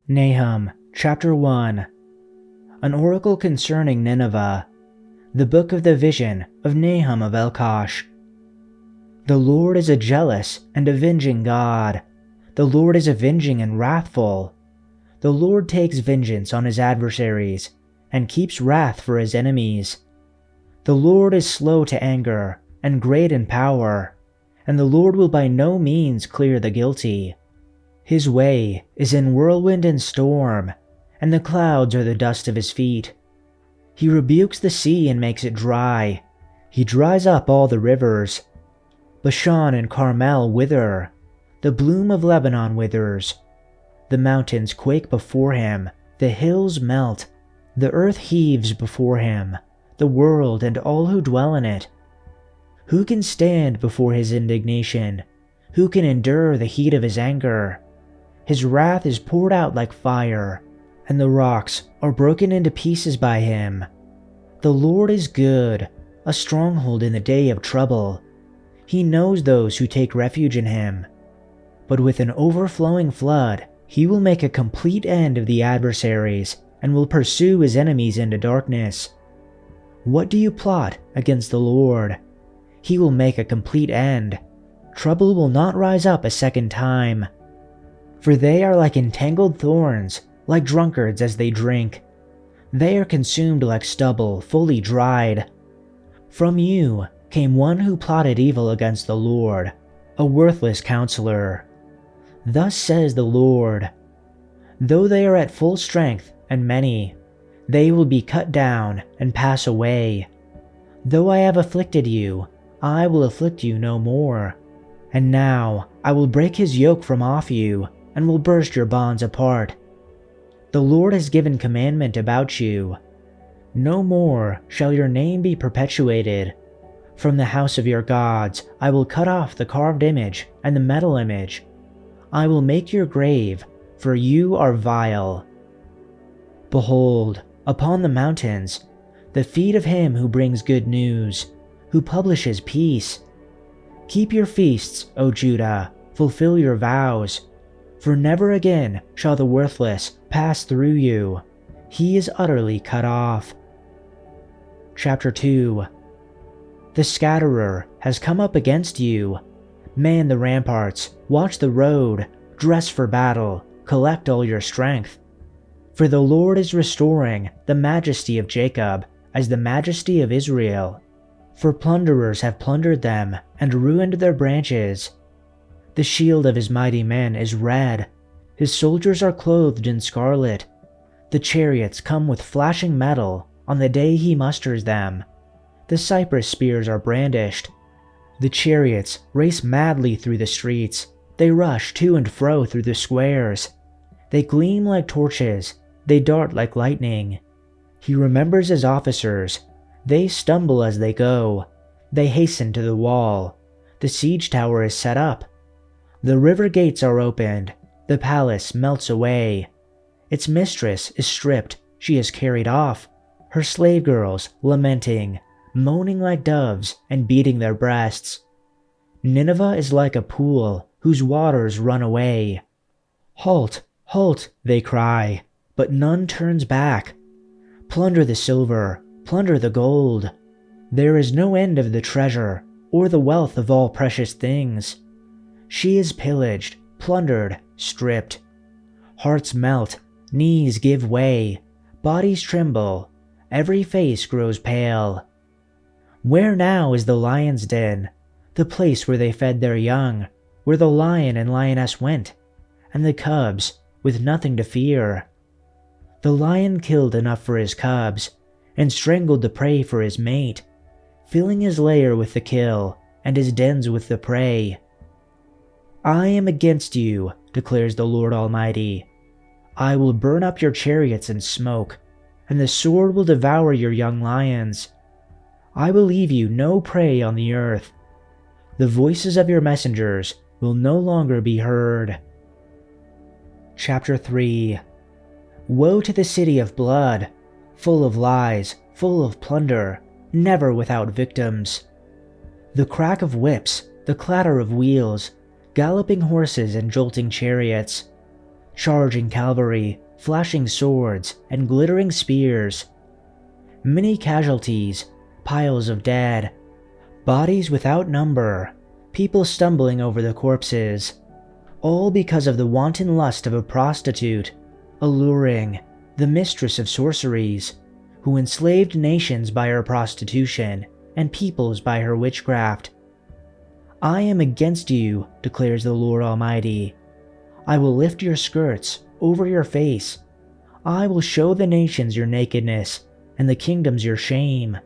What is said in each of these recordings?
Nahum, chapter 1. An oracle concerning Nineveh. The book of the vision of Nahum of Elkosh. The Lord is a jealous and avenging God. The Lord is avenging and wrathful. The Lord takes vengeance on his adversaries and keeps wrath for his enemies. The Lord is slow to anger and great in power, and the Lord will by no means clear the guilty. His way is in whirlwind and storm, and the clouds are the dust of his feet. He rebukes the sea and makes it dry. He dries up all the rivers. Bashan and Carmel wither. The bloom of Lebanon withers. The mountains quake before him. The hills melt. The earth heaves before him, the world and all who dwell in it. Who can stand before his indignation? Who can endure the heat of his anger? His wrath is poured out like fire, and the rocks are broken into pieces by him. The Lord is good, a stronghold in the day of trouble. He knows those who take refuge in him. But with an overflowing flood, he will make a complete end of the adversaries and will pursue his enemies into darkness. What do you plot against the Lord? He will make a complete end. Trouble will not rise up a second time. For they are like entangled thorns, like drunkards as they drink. They are consumed like stubble fully dried. From you came one who plotted evil against the Lord, a worthless counselor. Thus says the Lord, though they are at full strength and many, they will be cut down and pass away. Though I have afflicted you, I will afflict you no more. And now I will break his yoke from off you, and will burst your bonds apart. The Lord has given commandment about you. No more shall your name be perpetuated. From the house of your gods I will cut off the carved image and the metal image. I will make your grave, for you are vile. Behold, upon the mountains, the feet of him who brings good news, who publishes peace. Keep your feasts, O Judah, fulfill your vows. For never again shall the worthless pass through you. He is utterly cut off. Chapter 2. The scatterer has come up against you. Man the ramparts, watch the road, dress for battle, collect all your strength. For the Lord is restoring the majesty of Jacob as the majesty of Israel. For plunderers have plundered them and ruined their branches. The shield of his mighty men is red. His soldiers are clothed in scarlet. The chariots come with flashing metal on the day he musters them. The cypress spears are brandished. The chariots race madly through the streets. They rush to and fro through the squares. They gleam like torches. They dart like lightning. He remembers his officers. They stumble as they go. They hasten to the wall. The siege tower is set up. The river gates are opened. The palace melts away. Its mistress is stripped. She is carried off. Her slave girls lamenting, moaning like doves and beating their breasts. Nineveh is like a pool whose waters run away. Halt, halt, they cry, but none turns back. Plunder the silver, plunder the gold. There is no end of the treasure or the wealth of all precious things. She is pillaged, plundered, stripped. Hearts melt, knees give way, bodies tremble, every face grows pale. Where now is the lion's den, the place where they fed their young, where the lion and lioness went, and the cubs with nothing to fear? The lion killed enough for his cubs, and strangled the prey for his mate, filling his lair with the kill, and his dens with the prey. I am against you, declares the Lord Almighty. I will burn up your chariots in smoke, and the sword will devour your young lions. I will leave you no prey on the earth. The voices of your messengers will no longer be heard. Chapter 3. Woe to the city of blood, full of lies, full of plunder, never without victims. The crack of whips, the clatter of wheels, galloping horses and jolting chariots. charging cavalry, flashing swords, and glittering spears. Many casualties, piles of dead, bodies without number, people stumbling over the corpses, all because of the wanton lust of a prostitute, alluring, the mistress of sorceries, who enslaved nations by her prostitution and peoples by her witchcraft. I am against you, declares the Lord Almighty. I will lift your skirts over your face. I will show the nations your nakedness, and the kingdoms your shame.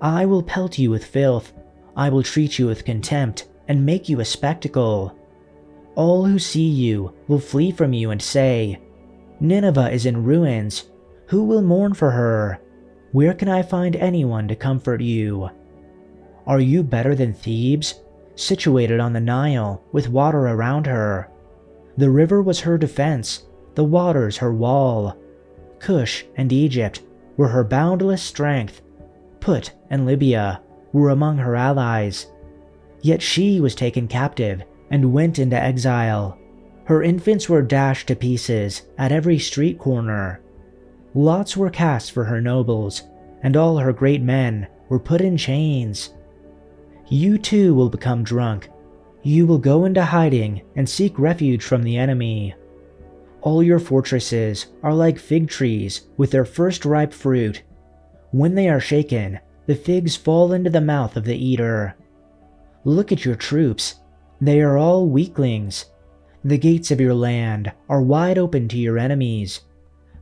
I will pelt you with filth. I will treat you with contempt, and make you a spectacle. All who see you will flee from you and say, Nineveh is in ruins. Who will mourn for her? Where can I find anyone to comfort you? Are you better than Thebes, situated on the Nile, with water around her? The river was her defense, the waters her wall. Cush and Egypt were her boundless strength. Put and Libya were among her allies. Yet she was taken captive and went into exile. Her infants were dashed to pieces at every street corner. Lots were cast for her nobles, and all her great men were put in chains. You too will become drunk. You will go into hiding and seek refuge from the enemy. All your fortresses are like fig trees with their first ripe fruit. When they are shaken, the figs fall into the mouth of the eater. Look at your troops. They are all weaklings. The gates of your land are wide open to your enemies.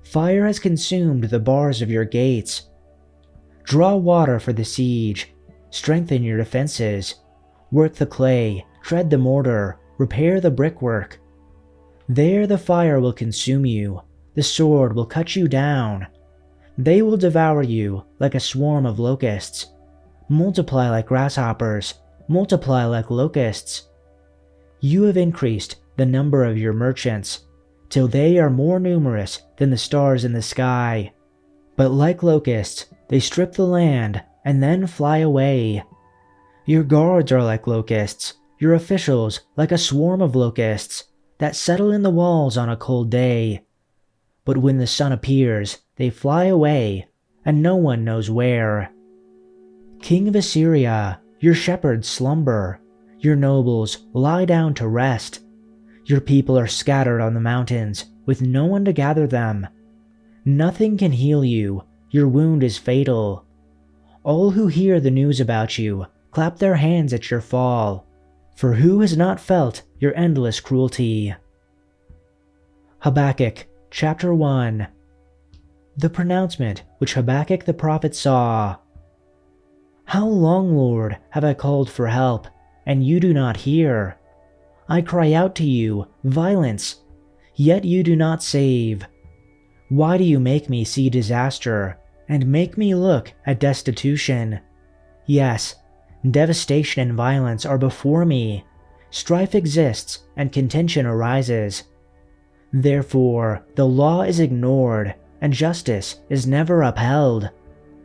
Fire has consumed the bars of your gates. Draw water for the siege. Strengthen your defenses. Work the clay, tread the mortar, repair the brickwork. There the fire will consume you. The sword will cut you down. They will devour you like a swarm of locusts. Multiply like grasshoppers. Multiply like locusts. You have increased the number of your merchants, till they are more numerous than the stars in the sky. But like locusts, they strip the land and then fly away. Your guards are like locusts, your officials like a swarm of locusts that settle in the walls on a cold day. But when the sun appears, they fly away, and no one knows where. King of Assyria, your shepherds slumber. Your nobles lie down to rest. Your people are scattered on the mountains, with no one to gather them. Nothing can heal you. Your wound is fatal. All who hear the news about you clap their hands at your fall. For who has not felt your endless cruelty? Habakkuk, chapter 1. The pronouncement which Habakkuk the prophet saw. How long, Lord, have I called for help, and you do not hear? I cry out to you, violence, yet you do not save. Why do you make me see disaster, and make me look at destitution? Yes, devastation and violence are before me. Strife exists, and contention arises. Therefore, the law is ignored, and justice is never upheld.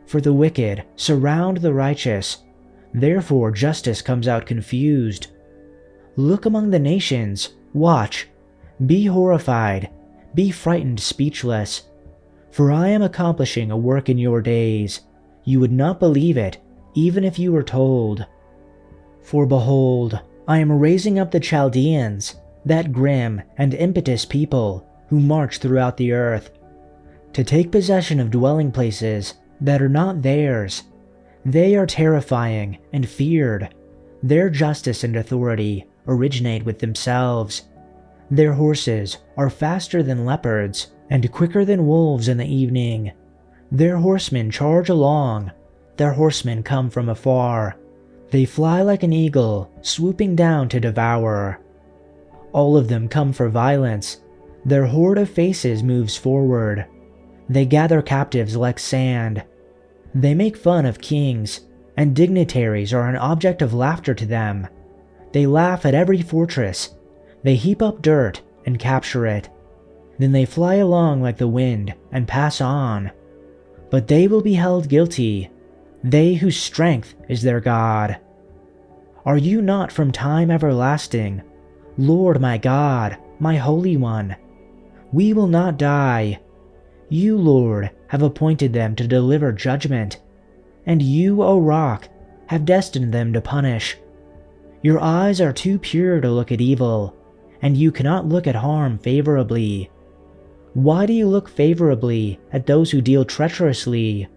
For the wicked surround the righteous. Therefore justice comes out confused. Look among the nations, watch, be horrified, be frightened speechless. For I am accomplishing a work in your days. You would not believe it, even if you were told. For behold, I am raising up the Chaldeans, that grim and impetuous people who march throughout the earth, to take possession of dwelling places that are not theirs. They are terrifying and feared. Their justice and authority originate with themselves. Their horses are faster than leopards and quicker than wolves in the evening. Their horsemen charge along. Their horsemen come from afar. They fly like an eagle, swooping down to devour. All of them come for violence. Their horde of faces moves forward. They gather captives like sand. They make fun of kings, and dignitaries are an object of laughter to them. They laugh at every fortress. They heap up dirt and capture it. Then they fly along like the wind and pass on. But they will be held guilty, they whose strength is their God. Are you not from time everlasting, Lord my God, my Holy One? We will not die. You, Lord, have appointed them to deliver judgment, and you, O Rock, have destined them to punish. Your eyes are too pure to look at evil, and you cannot look at harm favorably. Why do you look favorably at those who deal treacherously?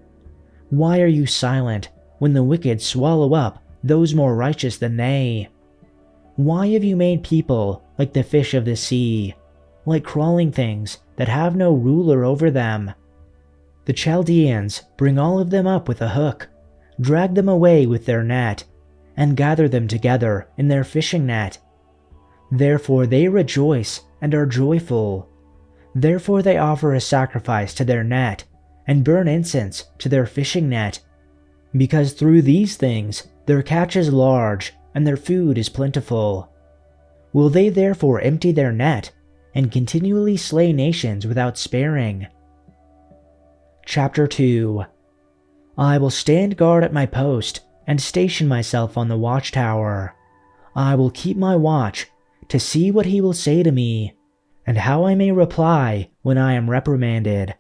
Why are you silent when the wicked swallow up those more righteous than they? Why have you made people like the fish of the sea, like crawling things that have no ruler over them? The Chaldeans bring all of them up with a hook, drag them away with their net, and gather them together in their fishing net. Therefore they rejoice and are joyful. Therefore they offer a sacrifice to their net, and burn incense to their fishing net. Because through these things their catch is large, and their food is plentiful. Will they therefore empty their net, and continually slay nations without sparing? Chapter 2. I will stand guard at my post, and station myself on the watchtower. I will keep my watch, to see what he will say to me, and how I may reply when I am reprimanded.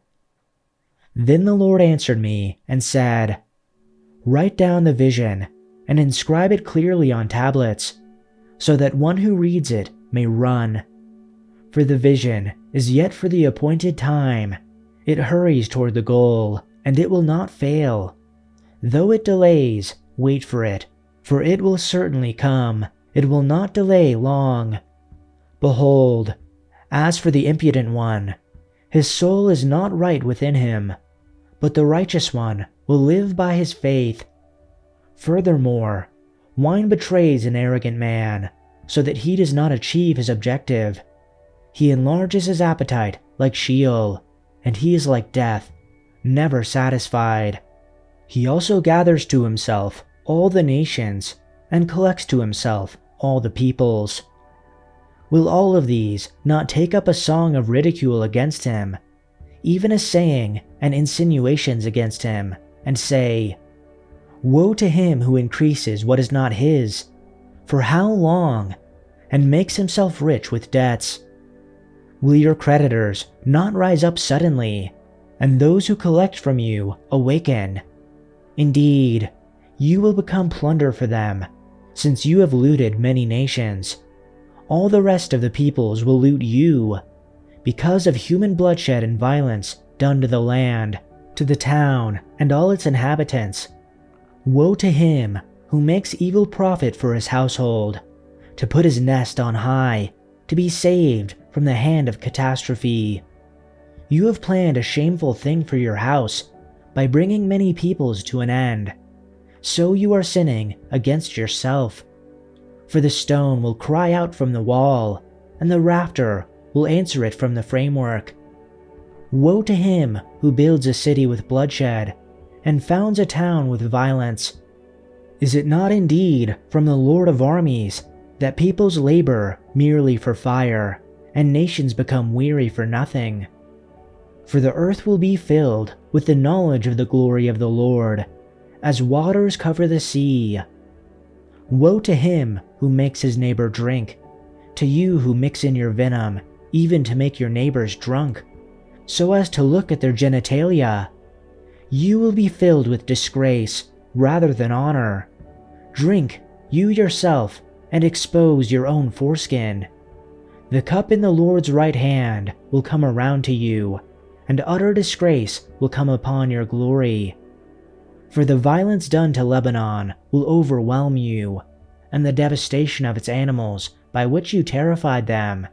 Then the Lord answered me and said, Write down the vision, and inscribe it clearly on tablets, so that one who reads it may run. For the vision is yet for the appointed time. It hurries toward the goal, and it will not fail. Though it delays, wait for it will certainly come. It will not delay long. Behold, as for the impudent one, his soul is not right within him, but the righteous one will live by his faith. Furthermore, wine betrays an arrogant man, so that he does not achieve his objective. He enlarges his appetite like Sheol, and he is like death, never satisfied. He also gathers to himself all the nations, and collects to himself all the peoples. Will all of these not take up a song of ridicule against him, even a saying and insinuations against him, and say, Woe to him who increases what is not his, for how long, and makes himself rich with debts? Will your creditors not rise up suddenly, and those who collect from you awaken? Indeed, you will become plunder for them, since you have looted many nations. All the rest of the peoples will loot you, because of human bloodshed and violence done to the land, to the town, and all its inhabitants. Woe to him who makes evil profit for his household, to put his nest on high, to be saved from the hand of catastrophe. You have planned a shameful thing for your house by bringing many peoples to an end. So you are sinning against yourself. For the stone will cry out from the wall, and the rafter will answer it from the framework. Woe to him who builds a city with bloodshed, and founds a town with violence. Is it not indeed from the Lord of armies that peoples labor merely for fire, and nations become weary for nothing? For the earth will be filled with the knowledge of the glory of the Lord, as waters cover the sea. Woe to him who makes his neighbor drink, to you who mix in your venom, even to make your neighbors drunk, so as to look at their genitalia. You will be filled with disgrace rather than honor. Drink, you yourself, and expose your own foreskin. The cup in the Lord's right hand will come around to you, and utter disgrace will come upon your glory. For the violence done to Lebanon will overwhelm you, and the devastation of its animals by which you terrified them,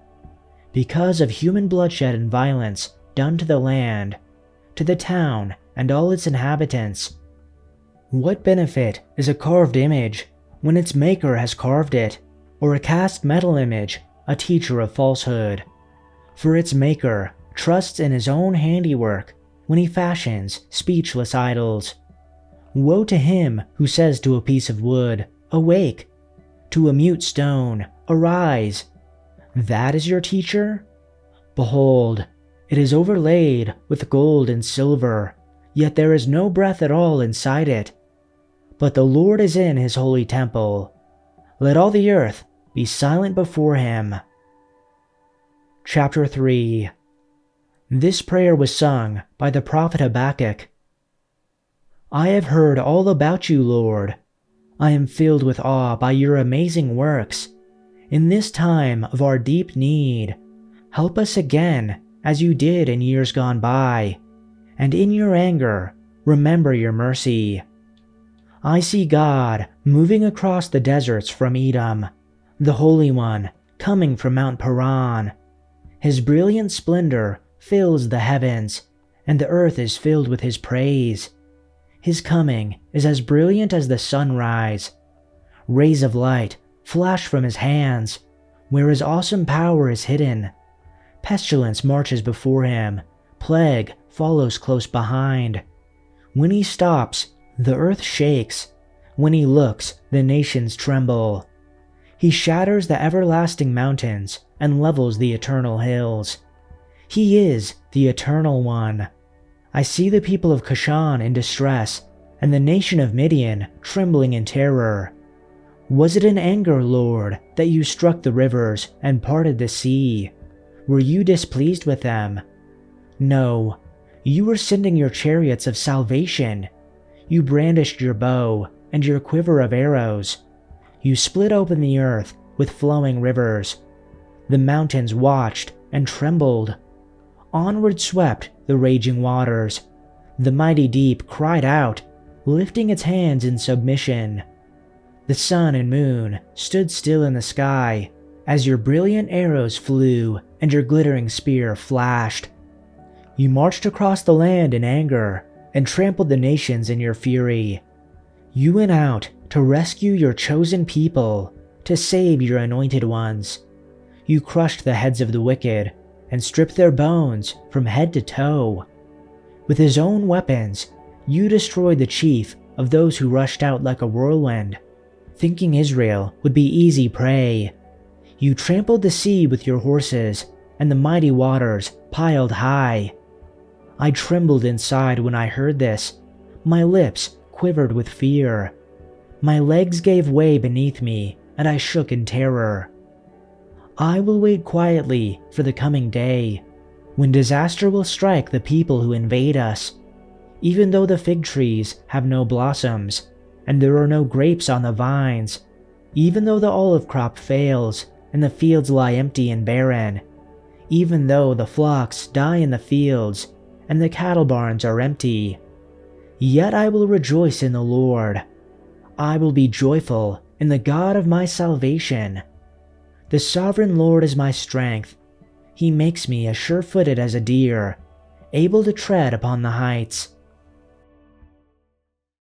because of human bloodshed and violence done to the land, to the town and all its inhabitants. What benefit is a carved image when its maker has carved it, or a cast metal image, a teacher of falsehood? For its maker trusts in his own handiwork when he fashions speechless idols. Woe to him who says to a piece of wood, Awake! To a mute stone, Arise! That is your teacher? Behold, it is overlaid with gold and silver, yet there is no breath at all inside it. But the Lord is in his holy temple. Let all the earth be silent before him. Chapter 3. This prayer was sung by the prophet Habakkuk. I have heard all about you, Lord. I am filled with awe by your amazing works. In this time of our deep need, help us again as you did in years gone by, and in your anger, remember your mercy. I see God moving across the deserts from Edom, the Holy One coming from Mount Paran. His brilliant splendor fills the heavens, and the earth is filled with his praise. His coming is as brilliant as the sunrise. Rays of light flash from his hands, where his awesome power is hidden. Pestilence marches before him, plague follows close behind. When he stops, the earth shakes. When he looks, the nations tremble. He shatters the everlasting mountains and levels the eternal hills. He is the Eternal One. I see the people of Cushan in distress, and the nation of Midian trembling in terror. Was it in anger, Lord, that you struck the rivers and parted the sea? Were you displeased with them? No, you were sending your chariots of salvation. You brandished your bow and your quiver of arrows. You split open the earth with flowing rivers. The mountains watched and trembled. Onward swept the raging waters. The mighty deep cried out, lifting its hands in submission. The sun and moon stood still in the sky as your brilliant arrows flew and your glittering spear flashed. You marched across the land in anger and trampled the nations in your fury. You went out to rescue your chosen people, to save your anointed ones. You crushed the heads of the wicked and stripped their bones from head to toe. With his own weapons, you destroyed the chief of those who rushed out like a whirlwind, thinking Israel would be easy prey. You trampled the sea with your horses, and the mighty waters piled high. I trembled inside when I heard this. My lips quivered with fear. My legs gave way beneath me, and I shook in terror. I will wait quietly for the coming day, when disaster will strike the people who invade us. Even though the fig trees have no blossoms, and there are no grapes on the vines, even though the olive crop fails, and the fields lie empty and barren, even though the flocks die in the fields, and the cattle barns are empty, yet I will rejoice in the Lord. I will be joyful in the God of my salvation. The sovereign Lord is my strength. He makes me as sure-footed as a deer, able to tread upon the heights.